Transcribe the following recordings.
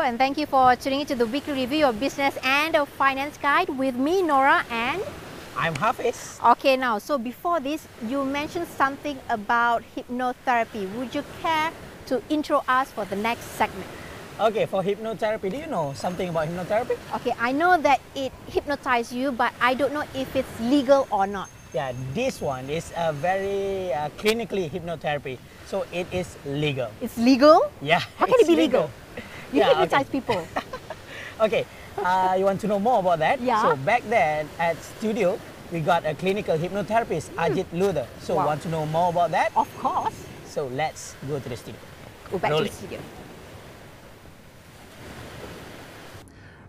and thank you for tuning into the weekly review of Business and of Finance Guide with me, Nora, and I'm Hafiz. okay, now, so before this, you mentioned something about hypnotherapy. Would you care to intro us for the next segment? Okay, for hypnotherapy, do you know something about hypnotherapy? Okay, I know that it hypnotizes you, but I don't know if it's legal or not. Yeah, this one is a very clinically hypnotherapy, so it is legal. It's legal? Yeah. How can it be legal? You Yeah, hypnotize okay. people. Okay, you want to know more about that? Yeah. So back then at studio, we got a clinical hypnotherapist, Ajit Ludher. So Wow. want to know more about that? Of course. So let's go to the studio. Go back to Rolling. the studio.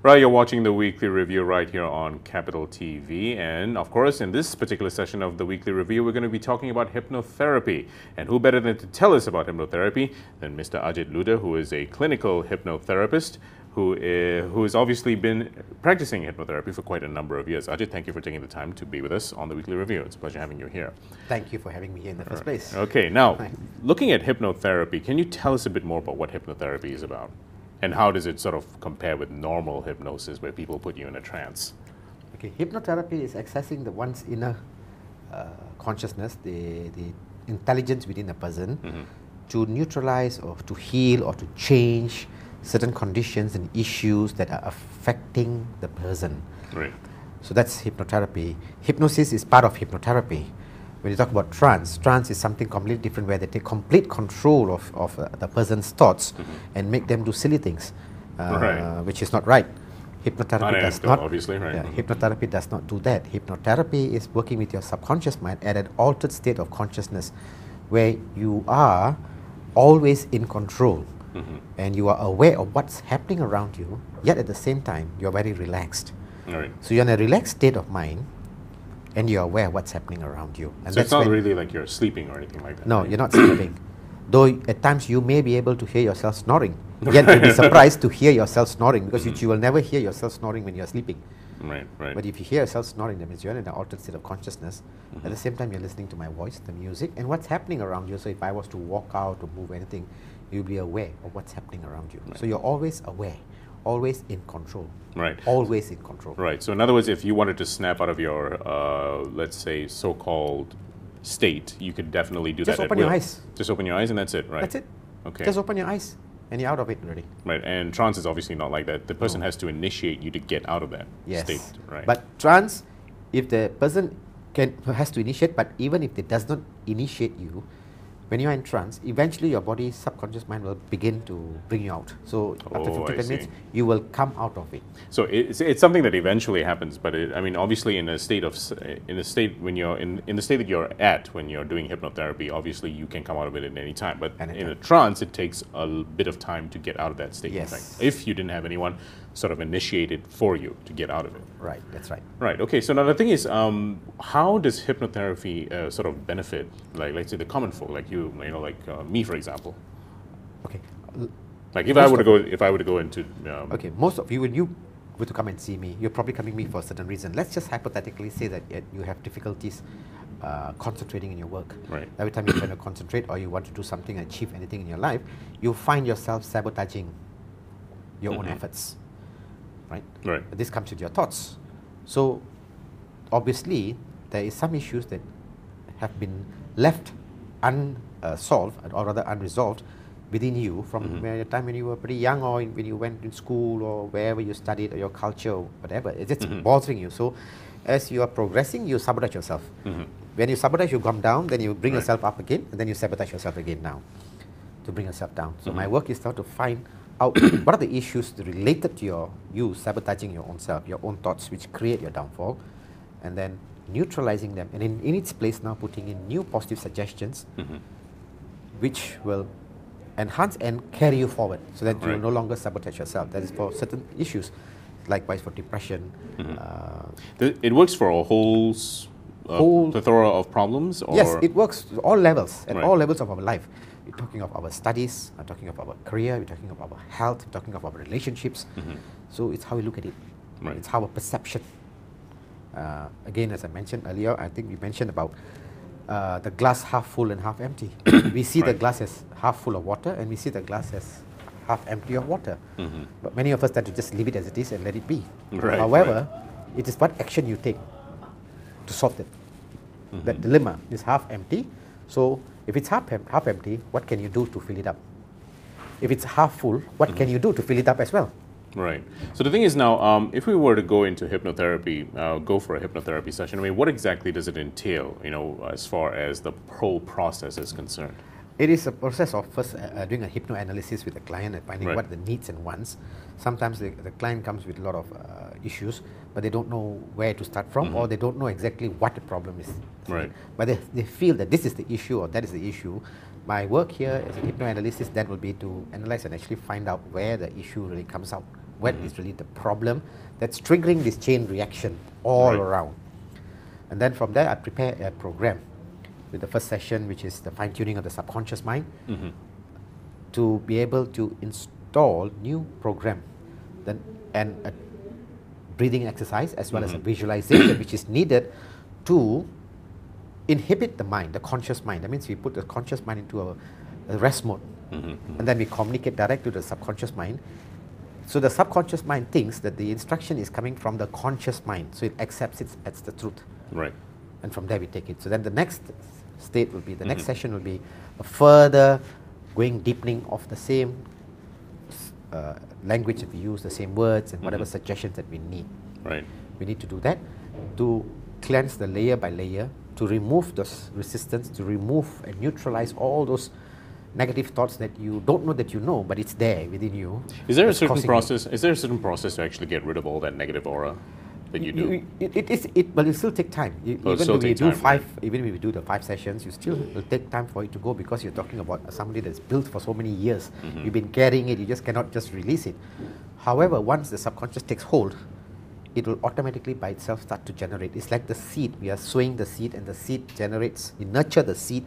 Right, you're watching the weekly review right here on Capital TV. And of course, in this particular session of the weekly review, we're going to be talking about hypnotherapy. And who better than to tell us about hypnotherapy than Mr. Ajit Ludher, who is a clinical hypnotherapist who has obviously been practicing hypnotherapy for quite a number of years. Ajit, thank you for taking the time to be with us on the weekly review. It's a pleasure having you here. Thank you for having me here in the first place. Okay, now, Hi. looking at hypnotherapy, can you tell us a bit more about what hypnotherapy is about? And how does it sort of compare with normal hypnosis where people put you in a trance? Okay, hypnotherapy is accessing the one's inner consciousness, the intelligence within a person, to neutralize or to heal or to change certain conditions and issues that are affecting the person. Right. So that's hypnotherapy. Hypnosis is part of hypnotherapy. When you talk about trance, trance is something completely different where they take complete control of the person's thoughts and make them do silly things, Right. which is not right. Hypnotherapy does Unethical, not. obviously, right. Yeah, hypnotherapy does not do that. Hypnotherapy is working with your subconscious mind at an altered state of consciousness where you are always in control and you are aware of what's happening around you, yet at the same time, you're very relaxed. All right. So you're in a relaxed state of mind and you're aware of what's happening around you. And So it's not when- really like you're sleeping or anything like that. No, you're not sleeping. Though at times you may be able to hear yourself snoring. Yet you'll be surprised to hear yourself snoring because you will never hear yourself snoring when you're sleeping. Right, right. But if you hear yourself snoring, that means you're in an altered state of consciousness. At the same time, you're listening to my voice, the music, and what's happening around you. So if I was to walk out or move anything, you'll be aware of what's happening around you. So you're always aware, always in control. Right. Always in control. Right. So in other words, if you wanted to snap out of your, let's say, so-called state, you could definitely do Just that at open your will. eyes. Just open your eyes and that's it, right? That's it. Okay. Just open your eyes and you're out of it already. Right. And trance is obviously not like that. The person has to initiate you to get out of that Yes. state, right? But trance, if the person has to initiate, but even if they does not initiate you, when you are in trance, eventually your body's subconscious mind will begin to bring you out. So after Oh, 50 I see. minutes, you will come out of it. So it's something that eventually happens, but I mean, obviously, in a state when you're in the state that you're at when you're doing hypnotherapy, obviously you can come out of it at any time. But in Anytime. a trance, it takes a bit of time to get out of that state. Yes. In fact, if you didn't have anyone sort of initiate it for you to get out of it. Right, that's right. Right. Okay. So now the thing is, how does hypnotherapy sort of benefit, like let's say the common folk, like you know, like me, for example. Okay. Like if I were to go into Okay, most of you, when you were to come and see me, you're probably coming me for a certain reason. Let's just hypothetically say that you have difficulties concentrating in your work. Right. Every time you're trying to concentrate or you want to do something, achieve anything in your life, you find yourself sabotaging your own efforts. Right? Right. This comes with your thoughts. So, obviously, there is some issues that have been left unsolved, or rather unresolved, within you from the time when you were pretty young, or when you went to school, or wherever you studied, or your culture, or whatever. It's just bothering you. So, as you are progressing, you sabotage yourself. When you sabotage, you come down, then you bring yourself up again, and then you sabotage yourself again now to bring yourself down. So, my work is now to find out what are the issues related to you sabotaging your own self, your own thoughts, which create your downfall, and then neutralizing them, and in its place now putting in new positive suggestions, which will enhance and carry you forward, so that you will no longer sabotage yourself. That is for certain issues, likewise for depression. It works for a whole plethora of problems? Or? Yes, it works at all levels, at Right. all levels of our life. We're talking of our studies, we're talking of our career, we're talking of our health, we're talking of our relationships. So it's how we look at it. Right. It's our perception. Again, as I mentioned earlier, I think we mentioned about the glass half full and half empty. We see the Right. glass as half full of water, and we see the glass as half empty of water. But many of us tend to just leave it as it is and let it be. Right, However, it is what action you take to solve it. That dilemma is half empty. So if it's half empty, what can you do to fill it up? If it's half full, what can you do to fill it up as well? Right. So the thing is now, if we were to go into hypnotherapy, go for a hypnotherapy session, I mean, what exactly does it entail, you know, as far as the whole process is concerned? It is a process of first doing a hypnoanalysis with the client and finding what the needs and wants. Sometimes the client comes with a lot of issues, but they don't know where to start from, or they don't know exactly what the problem is. Right. But they feel that this is the issue or that is the issue. My work here as a hypnoanalysis then will be to analyze and actually find out where the issue really comes out. What is really the problem that's triggering this chain reaction all around. And then from there, I prepare a program with the first session, which is the fine-tuning of the subconscious mind, to be able to install new program and a breathing exercise as well as a visualization which is needed to inhibit the mind, the conscious mind. That means we put the conscious mind into a rest mode, and then we communicate direct to the subconscious mind. So the subconscious mind thinks that the instruction is coming from the conscious mind, so it accepts it as the truth. Right. And from there we take it. So then the next state will be, the next session will be a further deepening of the same language that we use, the same words and whatever suggestions that we need. Right. We need to do that to cleanse the layer by layer, to remove those resistance, to remove and neutralize all those negative thoughts that you don't know that you know, but it's there within you. Is there a certain process? Is there a certain process to actually get rid of all that negative aura that you do? But it still take time. Even if we do the 5 sessions, you still will take time for it to go, because you're talking about somebody that's built for so many years. You've been carrying it. You just cannot just release it. However, once the subconscious takes hold, it will automatically by itself start to generate. It's like the seed. We are sowing the seed, and the seed generates. We nurture the seed,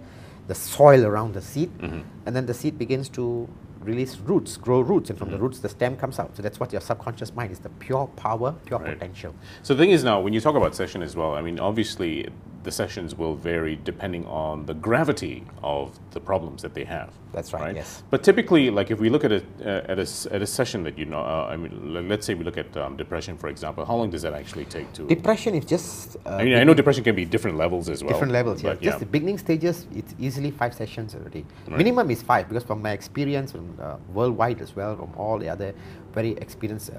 the soil around the seed, and then the seed begins to release roots, grow roots, and from the roots the stem comes out. So that's what your subconscious mind is, the pure power, pure potential. So the thing is now, when you talk about session as well, I mean, obviously the sessions will vary depending on the gravity of the problems that they have. That's right, yes. But typically, like if we look at a session that, you know, I mean, let's say we look at depression, for example, how long does that actually take to? Depression is just... I mean, I know depression can be different levels as well. Different levels, yeah. But, Just the beginning stages, it's easily 5 sessions already. Minimum is 5, because from my experience, from worldwide as well, from all the other very experienced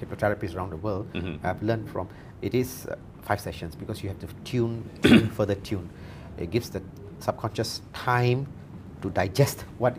hypnotherapists around the world, I've learned from, it is 5 sessions, because you have to further tune. It gives the subconscious time to digest what